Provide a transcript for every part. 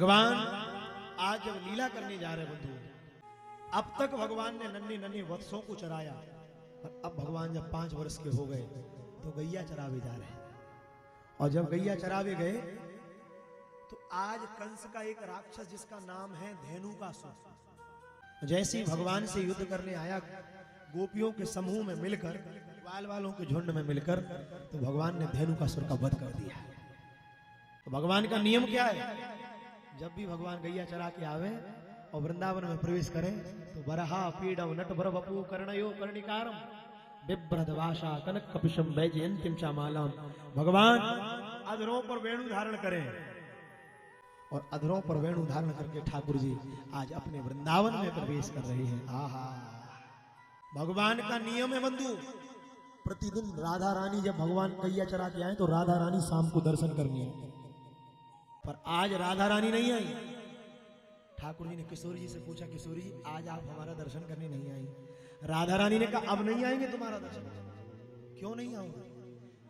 भगवान आज जब लीला करने जा रहे बंधु, अब तक भगवान ने नन्हे नन्हे वत्सों को चराया, पर अब भगवान जब 5 वर्ष के हो गए तो गैया चरावे जा रहे हैं। और जब गैया चरावे गए तो आज कंस का एक राक्षस जिसका नाम है धेनुकासुर, जैसे ही भगवान से युद्ध करने आया गोपियों के समूह में मिलकर, बाल वालों के झुंड में मिलकर, तो भगवान ने धेनुकासुर का वध कर दिया। तो भगवान का नियम क्या है, जब भी भगवान गैया चरा के आवे और वृंदावन में प्रवेश करें तो बरहा पीडव नट भर वपु कर्णयो कर्णिकारम बिभ्रद वाशा कनक कपिशम वैजयंतीम चामालम। भगवान अधरों पर वेणु धारण करें, और अधरों पर वेणु धारण करके ठाकुर जी आज अपने वृंदावन में प्रवेश कर रहे हैं। आहा, भगवान का नियम है बंधु, प्रतिदिन राधा रानी जब भगवान गैया चरा के आए तो राधा रानी शाम को दर्शन करनी है, पर आज राधा रानी नहीं आई। ठाकुर जी ने किशोरी जी से पूछा, किशोरी जी आज आप हमारा दर्शन करने नहीं आई? राधा रानी ने कहा अब नहीं आएंगे तुम्हारा दर्शन। क्यों नहीं आओगे?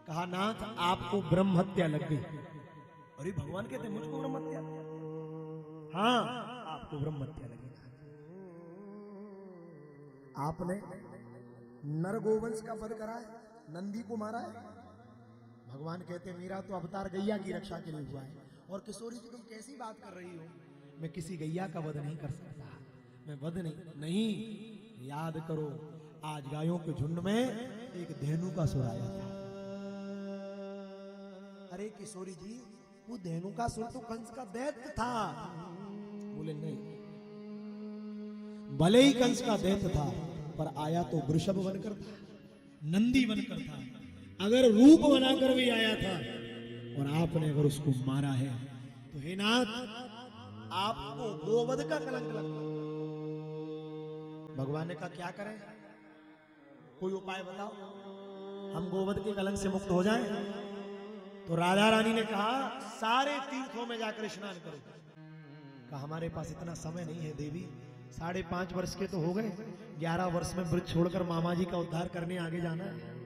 कहा नाथ आपको ब्रह्म हत्या लग गई। अरे भगवान कहते मुझको ब्रह्म हत्या? हाँ आपको ब्रह्म हत्या लगी। आपने नर गोवंश का वध करा है, नंदी को मारा है। भगवान कहते मेरा तो अवतार गैया की रक्षा के लिए हुआ है। और किशोरी जी तुम कैसी बात कर रही हो, मैं किसी गैया का वध नहीं कर सकता, मैं वध नहीं। याद करो आज गायों के झुंड में एक धेनुकासुर आया था। अरे किशोरी जी वो धेनुकासुर तो कंस का दैत्य था। बोले नहीं, भले ही कंस का दैत्य था पर आया तो वृषभ बनकर था, नंदी बनकर था। अगर रूप बनाकर भी आया था और आपने अगर उसको मारा है तो हे नाथ आपको गोवध का कलंक लगता। भगवान ने कहा क्या करें, कोई उपाय बताओ हम गोवध के कलंक से मुक्त हो जाएं। तो राधा रानी ने कहा सारे तीर्थों में जाकर स्नान करो। कहा हमारे पास इतना समय नहीं है देवी, 5.5 वर्ष के तो हो गए, 11 वर्ष में ब्रज छोड़कर मामा जी का उद्धार करने आगे जाना है।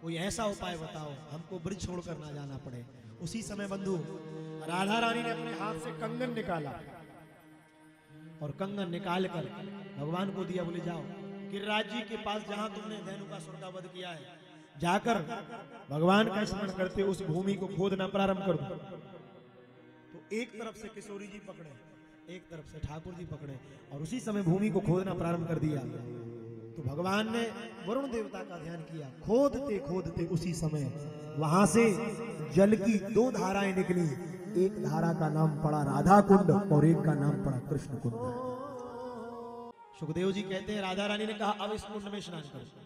कोई ऐसा उपाय बताओ हमको ब्रज छोड़कर ना जाना पड़े। उसी समय बंधु राधा रानी ने अपने हाथ से कंगन निकाला और कंगन निकाल कर भगवान को दिया। बोले जाओ गिरिराज जी के पास जहां तुमने धेनुकासुर का वध किया है जाकर भगवान का स्मरण करते उस भूमि को खोदना प्रारंभ कर दो। तो एक तरफ से किशोरी जी पकड़े, एक तरफ से ठाकुर जी पकड़े और उसी समय भूमि को खोदना प्रारंभ कर दिया। तो भगवान ने वरुण देवता का ध्यान किया। खोदते खोदते उसी समय वहां से जल की 2 धाराएं निकली। एक धारा का नाम पड़ा राधा कुंड और एक का नाम पड़ा कृष्ण कुंड। सुखदेव जी कहते हैं राधा रानी ने कहा अब इस कुंड में स्नान करो।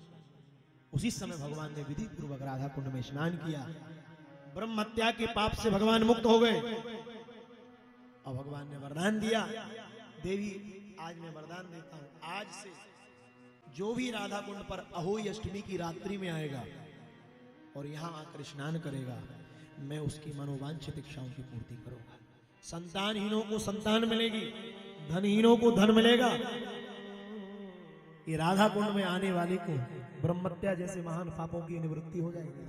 उसी समय भगवान ने विधि पूर्वक राधा कुंड में स्नान किया। ब्रह्म हत्या के पाप से भगवान मुक्त हो गए। और भगवान ने वरदान दिया, देवी आज मैं वरदान देता हूं, आज से जो भी राधा कुंड पर अहोई अष्टमी की रात्रि में आएगा और यहां आकर स्नान करेगा, मैं उसकी मनोवांछित इच्छाओं की पूर्ति करूंगा। संतानहीनों को संतान मिलेगी, धनहीनों को धन मिलेगा। ये राधा कुंड में आने वाले को ब्रह्मत्या जैसे महान पापों की निवृत्ति हो जाएगी।